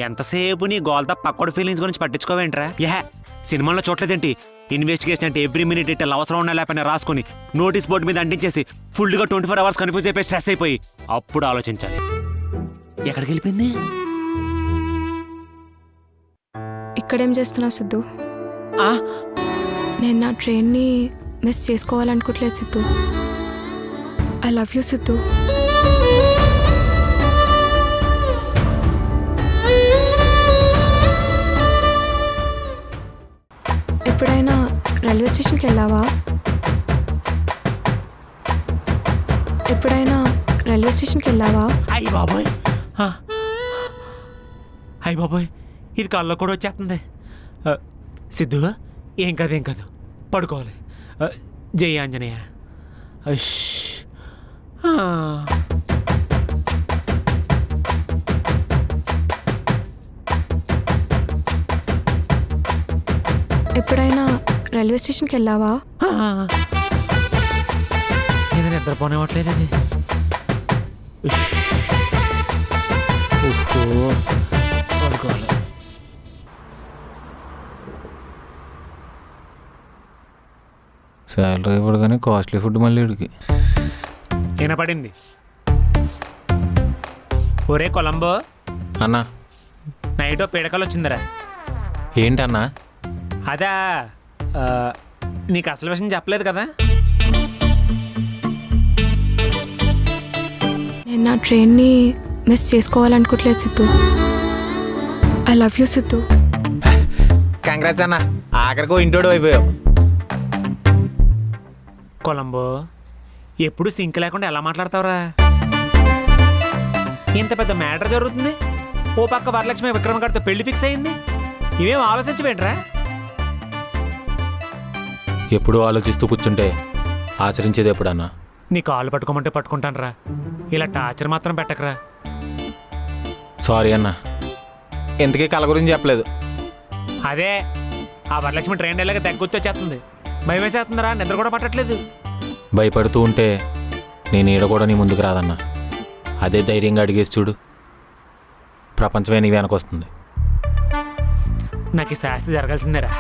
ఎంతసేపు నీ గోల్తా పక్కోడి ఫీలింగ్స్ గురించి పట్టించుకోవేంట్రా? సినిమాలో చూడలేదేంటి? ఇన్వెస్టిగేషన్ అంటే ఎవ్రీ మినిట్ ఇట్లా అవసరం ఉన్నా లేకపోయినా రాసుకొని నోటీస్ బోర్డు మీద అంటించేసి ఫుల్గా 24 hours కన్ఫ్యూజ్ అయిపోయి స్ట్రెస్ అయిపోయి అప్పుడు ఆలోచించాలి. ఎక్కడికి వెళ్ళిపోయింది? ఇక్కడేం చేస్తున్నావు సిద్ధు? నేను నా ట్రైన్ని మిస్ చేసుకోవాలనుకోవట్లేదు Siddhu. I love you Siddhu. ఎప్పుడైనా రైల్వే స్టేషన్కి వెళ్ళావా? అయ్య బాబోయ్ ఇది కల్లో కూడా వచ్చేస్తుంది. సిద్ధు ఏం కాదు పడుకోవాలి. జై ఆంజనేయ. ఎప్పుడైనా రైల్వే స్టేషన్కి వెళ్ళావా? నేను నిద్రపోనివ్వట్లేదు. అది పడుకోవాలి. శాలరీ ఇవ్వడు కానీ కాస్ట్లీ ఫుడ్ మళ్ళీ వీడికి వినపడింది. ఒరే కొలంబో అన్నా, నైట్ పీడకలు వచ్చిందిరా. ఏంటన్నా? అదా నీకు అసలు విషయం చెప్పలేదు కదా. నేను నా ట్రైన్ని మిస్ చేసుకోవాలనుకోవట్లేదు Siddhu. I love you Siddhu. Congrats అన్న, ఆఖరికో ఇంటోడు అయిపోయావు. కొలంబో ఎప్పుడు సింక్ లేకుండా ఎలా మాట్లాడతావురా? ఇంత పెద్ద మ్యాటర్ జరుగుతుంది. ఓ పక్క వరలక్ష్మి విక్రమ్ గారితో పెళ్లి ఫిక్స్ అయింది. ఇవేం ఆలోచించవేంట్రా? ఎప్పుడు ఆలోచిస్తూ కూర్చుంటే ఆచరించేది ఎప్పుడన్నా? నీ కాళ్ళు పట్టుకోమంటే పట్టుకుంటాను రా, ఇలా టార్చర్ మాత్రం పెట్టకరా. సారీ అన్న, ఎందుకే కళ గురించి చెప్పలేదు. అదే ఆ వరలక్ష్మి ట్రైన్ వెళ్ళాక తగ్గొచ్చేస్తుంది. భయం వేసేస్తుందిరా, నిద్ర కూడా పట్టట్లేదు. భయపడుతూ ఉంటే నేను ఈడ కూడా నీ ముందుకు రాదన్నా. అదే ధైర్యంగా అడిగేసి చూడు, ప్రపంచమే నీ వెనకొస్తుంది. నాకు ఈ శాస్తి జరగాల్సిందేరా.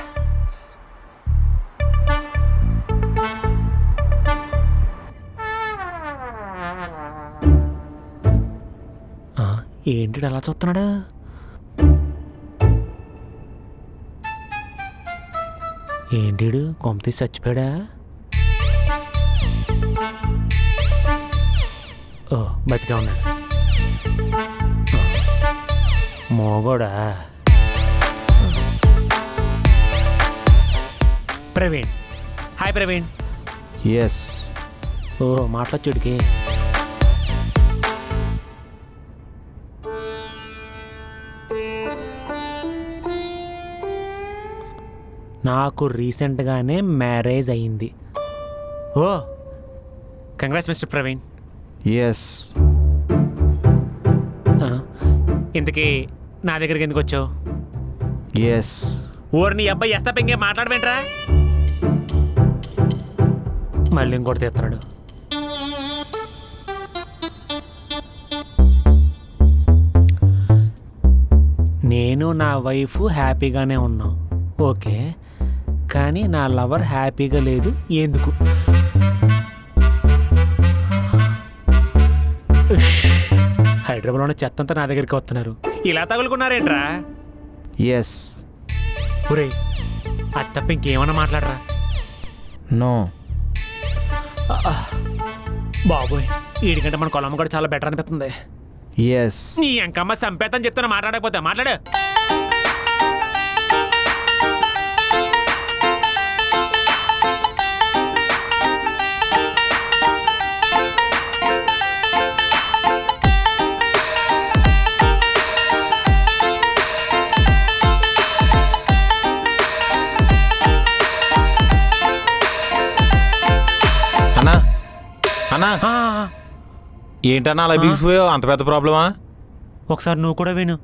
ఏంటి అలా చూస్తున్నాడు? ఏంటిడు కొమ్మ తీసి చచ్చిపోయాడా? ఓ బతిగా ఉన్నాడు. మోగోడా? ప్రవీణ్. హాయ్ ప్రవీణ్. ఎస్. ఓ మాట్లాడుడికి. నాకు రీసెంట్గానే మ్యారేజ్ అయ్యింది. ఓ కంగ్రాట్స్ మిస్టర్ ప్రవీణ్. ఎస్. ఇంతకీ నా దగ్గరికి ఎందుకు వచ్చావు? ఎస్. ఊరు నీ అబ్బాయి ఎస్తా పెంగే మాట్లాడమేంట్రా? మళ్ళీ ఇంకోటి తెస్తున్నాడు. నేను నా వైఫ్ హ్యాపీగానే ఉన్నాం, ఓకే. కానీ నా లవర్ హ్యాపీగా లేదు. ఎందుకు? హైదరాబాద్లోనే చెత్తంతా నా దగ్గరికి వస్తున్నారు. ఇలా తగులుకున్నారేంట్రా? ఎస్. ఒరే అది తప్ప ఇంకేమన్నా మాట్లాడరా? నో. బాబోయ్ వీడికంటే మన కొలమ్మ కూడా చాలా బెటర్ అనిపిస్తుంది. ఎస్. నీ అంకమ్మ సంపేతని చెప్తాను, మాట్లాడకపోతే మాట్లాడు. అన్నా, ఏంటన్నా అలా బిగిసిపోయావు? అంత పెద్ద ప్రాబ్లమా? ఒకసారి నువ్వు కూడా విను.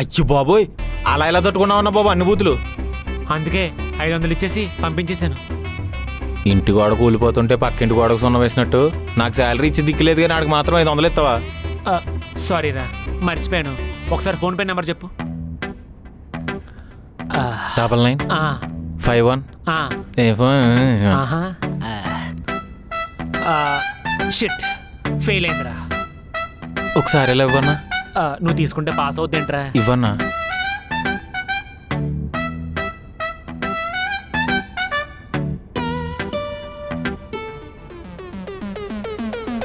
అచ్చి బాబోయ్, అలా ఎలా తట్టుకున్నావన్నా బాబు అన్ని బూతులు? అందుకే 500 ఇచ్చేసి పంపించేశాను. ఇంటి గోడ కూలిపోతుంటే పక్కింటి గోడకు సున్నం వేసినట్టు నాకు శాలరీ ఇచ్చి దిక్కులేదు కానీ నాకు మాత్రం 500 ఇస్తావా? సారీ రా, మర్చిపోయాను. ఒకసారి ఫోన్పే నెంబర్ చెప్పు. 9951 షిట్, ఫెయిల్ అయిందిరా. ఒకసారి ఎలా ఇవ్వన్నా? నువ్వు తీసుకుంటే పాస్ అవుతుంటరా. ఇవ్వన్నా.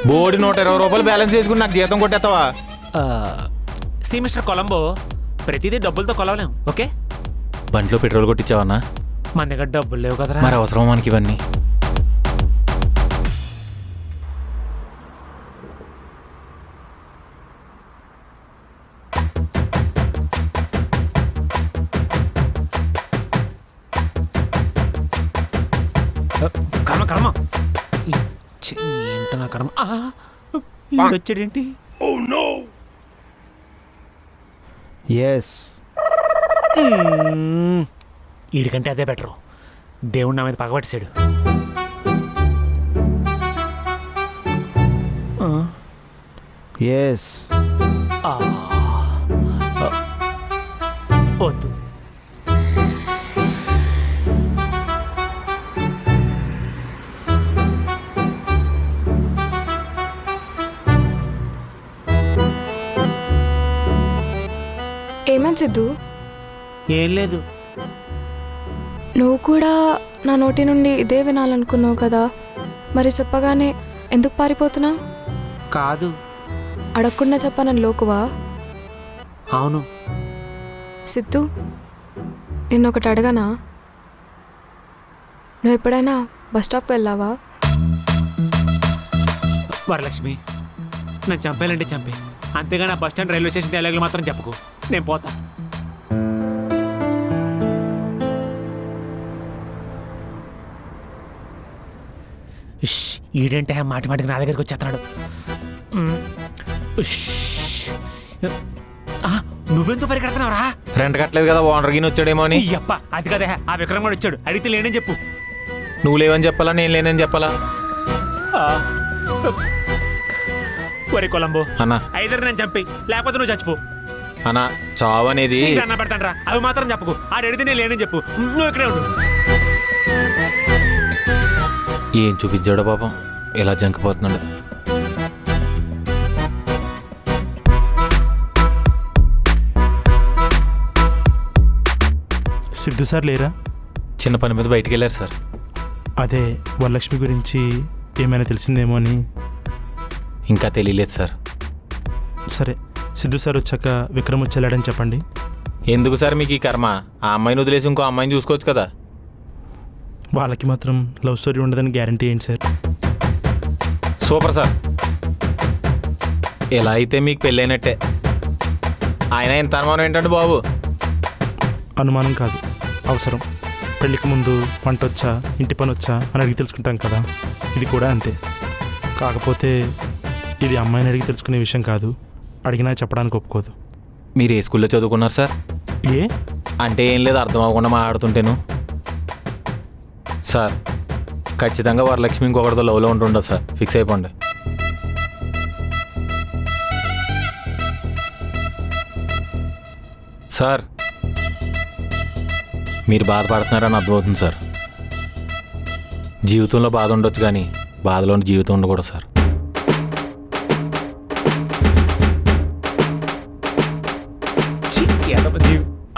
బోడి 120 రూపాయలు బ్యాలెన్స్ చేసుకుని నాకు జీతం కొట్టేస్తావా? సి మిస్టర్ కొలంబో, ప్రతిదీ డబ్బులతో కొలవలేం, ఓకే? బండిలో పెట్రోల్ కొట్టించావన్నా? మన దగ్గర డబ్బులు లేవు కదరా. మరి అవసరం మనకి ఇవన్నీ? కర్మ కర్మ ఏంట నా కర్మ. వచ్చాడేంటి? వీడికంటే అదే బెటరు. దేవుడు నా మీద పగబట్టేశాడు. వద్దు. ఏమని సిద్ధు? ఏం లేదు. నువ్వు కూడా నా నోటి నుండి ఇదే వినాలనుకున్నావు కదా, మరి చెప్పగానే ఎందుకు పారిపోతున్నావు? కాదు, అడగకుండా చెప్పనని లోకువా? అవును. సిద్ధు, నిన్నొకటి అడగనా? నువ్వు ఎప్పుడైనా బస్ స్టాప్కి వెళ్ళావా? వరలక్ష్మి, నన్ను చంపేయాలంటే చంపే, అంతేగాని బస్ స్టాండ్ రైల్వే స్టేషన్ డైలాగులు మాత్రం చెప్పుకో. నేను పోతా. ఈడేంటే మాటి మాటికి నా దగ్గరికి వచ్చేస్తున్నాడు. నువ్వెందుకు పరిగెడుతున్నావురా? రెంట్ కట్టలేదు కదా, ఓనర్ గిని వచ్చాడేమో అని. అప్ప అది కదే, ఆ విక్రమ్ కూడా వచ్చాడు. అడిగితే లేనని చెప్పు. నువ్వు లేవని చెప్పాలా, నేను లేనని చెప్పాలా? ఒరే కొలంబో అన్నా, ఐదరు నేను చంపి, లేకపోతే నువ్వు చచ్చిపో. అన్నా, చావు అనేది అన్న పెడతాను రా, అవి మాత్రం చెప్పకు. ఆడు అడిగితే నేను లేనని చెప్పు. నువ్వు ఇక్కడే ఉండు. ఏం చూపించాడో పాపం, ఇలా జంకిపోతున్నాడు. సిద్ధు సార్ లేరా? చిన్న పని మీద బయటికి వెళ్ళారు సార్. అదే వరలక్ష్మి గురించి ఏమైనా తెలిసిందేమో అని. ఇంకా తెలియలేదు సార్. సరే, సిద్ధు సార్ వచ్చాక విక్రమ్ వచ్చేలాడని చెప్పండి. ఎందుకు సార్ మీకు ఈ కర్మ? ఆ అమ్మాయిని వదిలేసి ఇంకో అమ్మాయిని చూసుకోవచ్చు కదా. వాళ్ళకి మాత్రం లవ్ స్టోరీ ఉండదని గ్యారంటీ ఏంటి సార్? సూపర్ సార్, ఎలా అయితే మీకు పెళ్ళైనట్టే. ఆయన ఇంత అనుమానం ఏంటంటే బాబు? అనుమానం కాదు, అవసరం. పెళ్ళికి ముందు వంట వచ్చా, ఇంటి పని వచ్చా అని అడిగి తెలుసుకుంటాం కదా, ఇది కూడా అంతే. కాకపోతే ఇది అమ్మాయిని అడిగి తెలుసుకునే విషయం కాదు, అడిగినా చెప్పడానికి ఒప్పుకోదు. మీరు ఏ స్కూల్లో చదువుకున్నారు సార్? ఏ అంటే ఏం లేదు, అర్థం అవ్వకుండా మాట్లాడుతుంటేను. సార్, ఖచ్చితంగా వరలక్ష్మి ఇంకొకటితో లవ్లో ఉంటుండదు సార్, ఫిక్స్ అయిపోండి. సార్, మీరు బాధపడుతున్నారని అర్థమవుతుంది సార్. జీవితంలో బాధ ఉండొచ్చు కానీ బాధలోని జీవితం ఉండకూడదు సార్.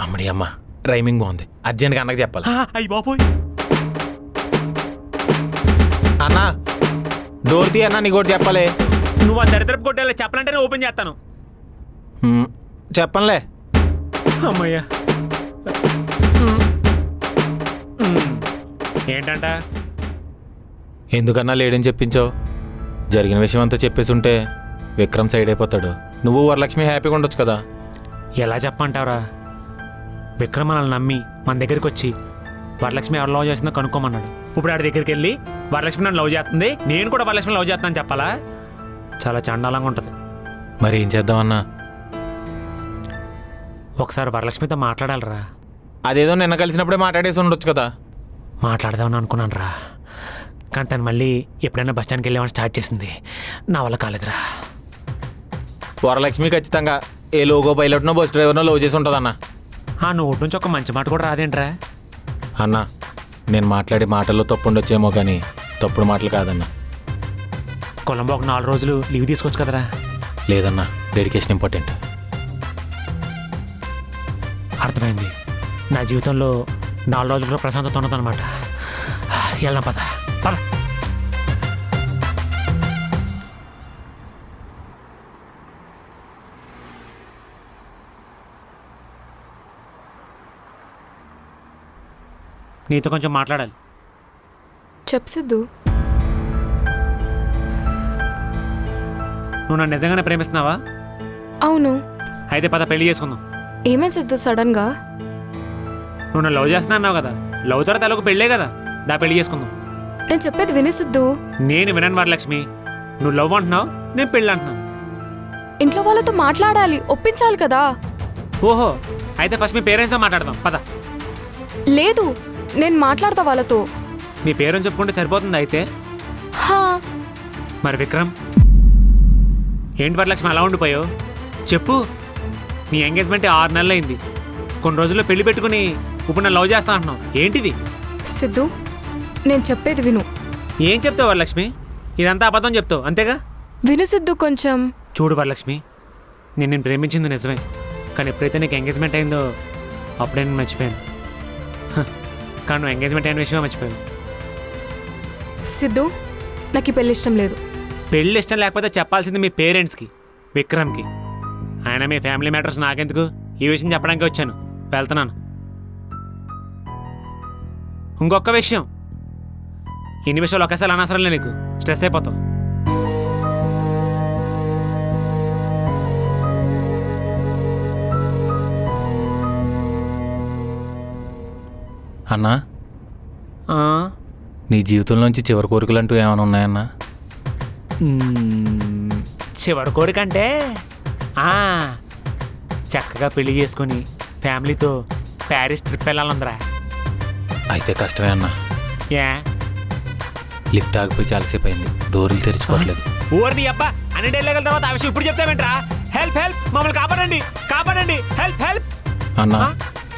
అమ్మడి అమ్మ, రైమింగ్ బాగుంది. అర్జెంట్గా అన్నకు చెప్పాలి. అయ్యి బాబోయ్, అన్నా డోర్ తీ అన్నా, నీకు ఒకటి చెప్పాలి. నువ్వు ఆ దరిద్రపు కొట్టాలి చెప్పాలంటే నేను ఓపెన్ చేస్తాను. చెప్పనులే. అమ్మయ్యా, ఏంటంట? ఎందుకన్నా లేడని చెప్పించావు? జరిగిన విషయం అంతా చెప్పేసి ఉంటే విక్రమ్ సైడ్ అయిపోతాడు. నువ్వు వరలక్ష్మి హ్యాపీగా ఉండొచ్చు కదా. ఎలా చెప్పమంటావురా? విక్రమ్ మనల్ని నమ్మి మన దగ్గరికి వచ్చి వరలక్ష్మి ఎవరు లవ్ చేస్తుందో కనుక్కోమన్నాడు. ఇప్పుడు ఆడి దగ్గరికి వెళ్ళి వరలక్ష్మి నన్ను లవ్ చేస్తుంది, నేను కూడా వరలక్ష్మి లవ్ చేస్తానని చెప్పాలా? చాలా చండాలంగా ఉంటుంది. మరి ఏం చేద్దామన్నా? ఒకసారి వరలక్ష్మితో మాట్లాడాలరా. అదేదో నిన్న కలిసినప్పుడే మాట్లాడేసి ఉండొచ్చు కదా. మాట్లాడదామని అనుకున్నాను రా, కానీ తను మళ్ళీ ఎప్పుడైనా బస్ స్టాండ్కి వెళ్ళామని స్టార్ట్ చేసింది. నా వల్ల కాలేదురా. వరలక్ష్మి ఖచ్చితంగా ఏ లోగో పైలట్నో బస్ డ్రైవర్నో లవ్ చేసి ఉంటుందన్న. ఆ నోటి నుంచి ఒక మంచి మాట కూడా రాదేంట్రా? అన్న నేను మాట్లాడే మాటల్లో తప్పు ఉండొచ్చేమో కానీ తప్పుడు మాటలు కాదన్న. కొలంబో ఒక 4 రోజులు లీవ్ తీసుకోవచ్చు కదరా? లేదన్నా, డెడికేషన్ ఇంపార్టెంట్. అర్థమైంది. నా జీవితంలో 4 రోజులు కూడా ప్రశాంతత ఉన్నదన్నమాట. వెళ్దాం పద పద. నీతో కొంచెం మాట్లాడాలి. చెప్పు సిద్ధు. నువ్వు నన్ను నిజంగానే ప్రేమిస్తున్నావా? అవును. అయితే పద పెళ్లి చేసుకుందాం. ఏమే సిద్ధు సడన్గా? నువ్వు నన్ను లవ్ చేస్తున్నా అన్నావు కదా, లవ్ తర్వాత తలకు పెళ్ళే కదా, దా పెళ్లి చేసుకుందాం. నేను చెప్పేది విని సిద్ధు. నేను వినను వరలక్ష్మి. నువ్వు లవ్ అంటున్నావు, నేను పెళ్ళి అంటున్నాను. ఇంట్లో వాళ్ళతో మాట్లాడాలి, ఒప్పించాలి కదా. ఓహో, అయితే ఫస్ట్ మీ పేరెంట్స్తో మాట్లాడదాం పద. లేదు, నేను మాట్లాడతా వాళ్ళతో. మీ పేరెంట్స్ చెప్పుకుంటే సరిపోతుంది అయితే. హా, మరి విక్రమ్ ఏంటి వరలక్ష్మి అలా ఉండిపోయావు? చెప్పు. నీ ఎంగేజ్మెంట్ 6 నెలలు అయింది. కొన్ని రోజుల్లో పెళ్లి పెట్టుకుని ఇప్పుడు నన్ను లవ్ చేస్తా అంటున్నావు, ఏంటిది? సిద్ధు నేను చెప్పేది విను. ఏం చెప్తావు వరలక్ష్మి? ఇదంతా అబద్ధం చెప్తావు అంతేగా? విను సిద్ధు కొంచెం. చూడు వరలక్ష్మి, నేను ప్రేమించింది నిజమే, కానీ ఎప్పుడైతే నీకు ఎంగేజ్మెంట్ అయిందో అప్పుడే నేను మర్చిపోయాను. కానీ నువ్వు ఎంగేజ్మెంట్ అయిన విషయమే మర్చిపోయాను. సిద్ధు నాకు ఈ పెళ్ళి ఇష్టం లేదు. పెళ్ళి ఇష్టం లేకపోతే చెప్పాల్సింది మీ పేరెంట్స్కి, విక్రమ్కి. ఆయన మీ ఫ్యామిలీ మ్యాటర్స్ నాకెందుకు, ఈ విషయం చెప్పడానికి వచ్చాను. వెళ్తున్నాను. ఇంకొక విషయం, ఇన్ని విషయాలు ఒకేసారి అనవసరం లేదు, నీకు స్ట్రెస్ అయిపోతావు. అన్నా, నీ జీవితంలోంచి చివరి కోరికలు అంటూ ఏమైనా ఉన్నాయన్నా? చివరి కోరికంటే చక్కగా పెళ్లి చేసుకొని ఫ్యామిలీతో ప్యారిస్ ట్రిప్ వెళ్ళాలందరా. అయితే కష్టమే అన్నా. ఏ లిఫ్ట్ ఆగిపోయి చాలాసేపు అయింది, డోర్లు తెరుచుకోవట్లేదు. ఊరిని అబ్బా అన్ని డైలాగుల తర్వాత ఆ విషయం ఇప్పుడు చెప్తావేంట్రా? హెల్ప్ హెల్ప్, మమ్మల్ని కాపాడండి కాపాడండి, హెల్ప్ హెల్ప్. అన్నా,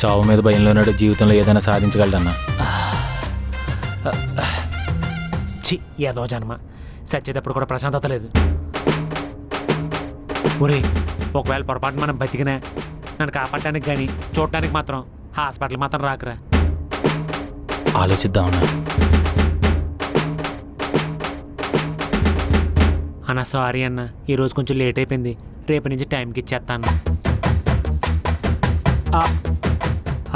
చావు మీద భయంలోనాడు జీవితంలో ఏదైనా సాధించగలడన్నా. చి ఏదో జన్మ, సచ్చేటప్పుడు కూడా ప్రశాంతత లేదు. ఒరే, ఒకవేళ పొరపాటు మనం బతికినా నన్ను కాపాడటానికి కానీ చూడటానికి మాత్రం హాస్పిటల్ మాత్రం రాకురా. ఆలోచిద్దామన్నా. అన్న సారీ అన్న, ఈరోజు కొంచెం లేట్ అయిపోయింది, రేపు నుంచి టైంకి ఇచ్చేస్తాను.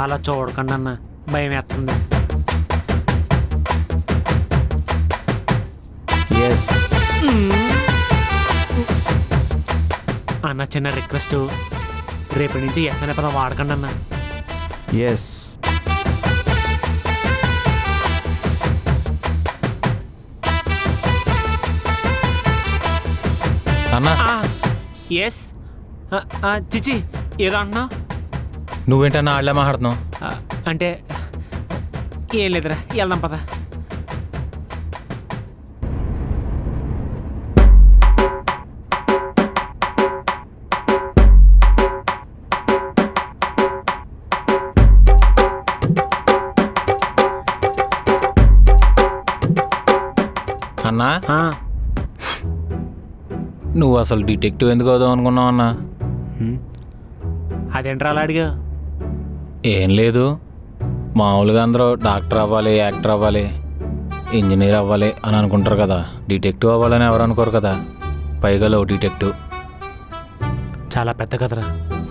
అలా చూడకండి అన్న, భయం వేస్తుంది. అన్న చిన్న రిక్వెస్ట్, రేపటి నుంచి ఎస్ అనే పదం వాడకండి అన్న. ఎస్. అన్నా, ఎస్. చిచి ఏదో అంటున్నావు? నువ్వేంటన్నా ఆళ్ళ మాట్లాడుతున్నావు? అంటే ఏం లేదురా, వెళ్దాం పద. అన్నా, నువ్వు అసలు డిటెక్టివ్ ఎందుకు అవుదాం అనుకున్నావు అన్నా? అదేంట్రా అలా అడిగా? ఏం లేదు, మామూలుగా అందరూ డాక్టర్ అవ్వాలి, యాక్టర్ అవ్వాలి, ఇంజనీర్ అవ్వాలి అని అనుకుంటారు కదా. డిటెక్టివ్ అవ్వాలని ఎవరు అనుకోరు కదా. పైగా లవ్ డిటెక్టివ్. చాలా పెద్ద కథరా.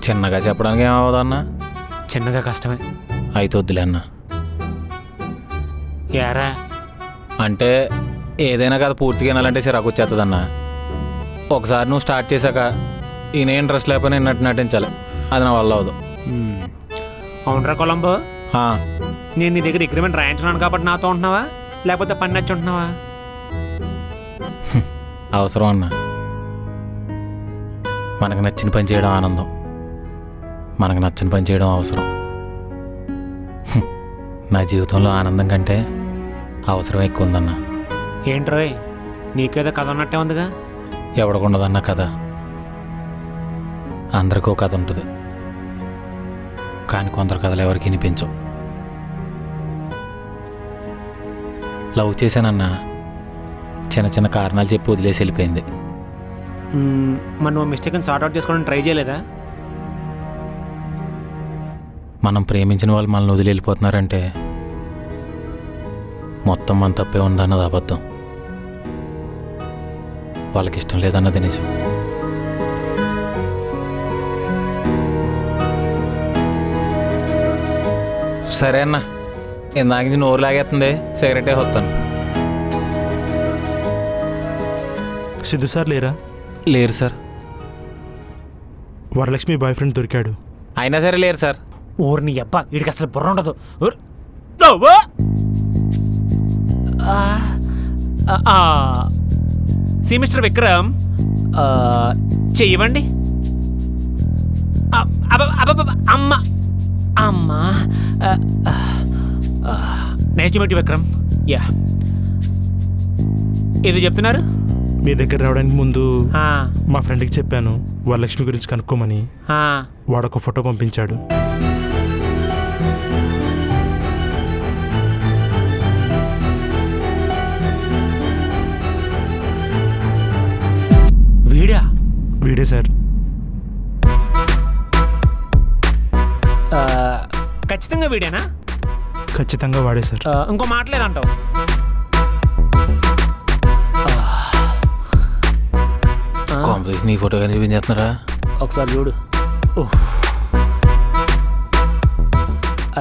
చిన్నగా చెప్పడానికి ఏమవుదా అన్నా? చిన్నగా కష్టమే. అయితే వద్దులే అన్నా. యారా అంటే ఏదైనా కదా పూర్తిగా వినాలంటే చిరాకు వచ్చేస్తుందన్నా. ఒకసారి నువ్వు స్టార్ట్ చేశాక ఈయన ఇంట్రెస్ట్ లేకపోయినా నట్టు నటించాలి, అది నా వల్ల అవదు. అవునరా కొలంబో, ఆ, నేను నీ దగ్గర అగ్రిమెంట్ రాయించున్నాను కాబట్టి నాతో ఉంటున్నావా, లేకపోతే పని నచ్చి ఉంటున్నావా? అవసరం అన్నా. మనకు నచ్చిన పని చేయడం ఆనందం, మనకు నచ్చని పని చేయడం అవసరం. నా జీవితంలో ఆనందం కంటే అవసరం ఎక్కువ ఉందన్నా. ఏంట్రోయ్ నీకేదో కథ ఉన్నట్టే ఉందిగా. ఎవడకుండదన్న కథ. అందరికీ కథ ఉంటుంది, కానీ కొందరు కథలు ఎవరికి వినిపించవు. లవ్ చేశానన్నా చిన్న చిన్న కారణాలు చెప్పి వదిలేసి వెళ్ళిపోయింది. మరి నువ్వు మిస్టేక్ని సార్ట్ అవుట్ చేసుకోవడం ట్రై చేయలేదా? మనం ప్రేమించిన వాళ్ళు మనల్ని వదిలి వెళ్ళిపోతున్నారంటే మొత్తం మన తప్పే ఉందన్నది అబద్ధం. వాళ్ళకి ఇష్టం లేదన్నది నిజం. సరే అన్న, ఇందాక నుంచి నోరు లాగేస్తుంది, సిగరెటే వస్తాను. సిద్ధు సార్ లేరా? లేరు సార్. వరలక్ష్మి బాయ్ ఫ్రెండ్ దొరికాడు. అయినా సరే లేరు సార్. ఊరిని అబ్బా వీడికి అసలు బుర్ర ఉండదు. సి మిస్టర్ విక్రమ్, చెయ్యవండి. అమ్మ అమ్మ nice to meet you Vikram. Yeah, ఏదో చెప్తున్నారు? మీ దగ్గర రావడానికి ముందు మా ఫ్రెండ్కి చెప్పాను వరలక్ష్మి గురించి కనుక్కోమని. వాడొక ఫోటో పంపించాడు. వీడా? వీడే సార్. ఖచ్చితంగా వీడేనా? ఖచ్చితంగా వాడే సార్. ఇంకో మాటలేదంటావు? కాంపిటీషన్ ఈ ఫోటో కానీ చూపించేస్తున్నారా? ఒకసారి చూడు.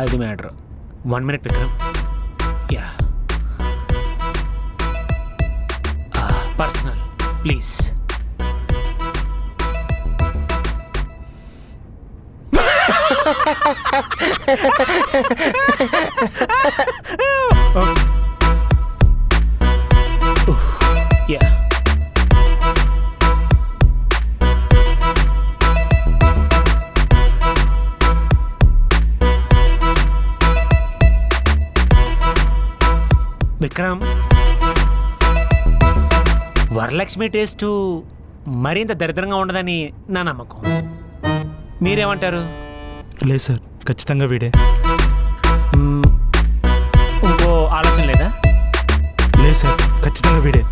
అది matter. 1 minute Vikram. Yeah, personal please. Yeah, Vikram, Varalakshmi taste మరింత దరిద్రంగా ఉండదని నా నమ్మకం. మీరేమంటారు? లేదు సార్, ఖచ్చితంగా వీడే. ఇంకో ఆలోచన లేదా? లేదు సార్, ఖచ్చితంగా వీడే.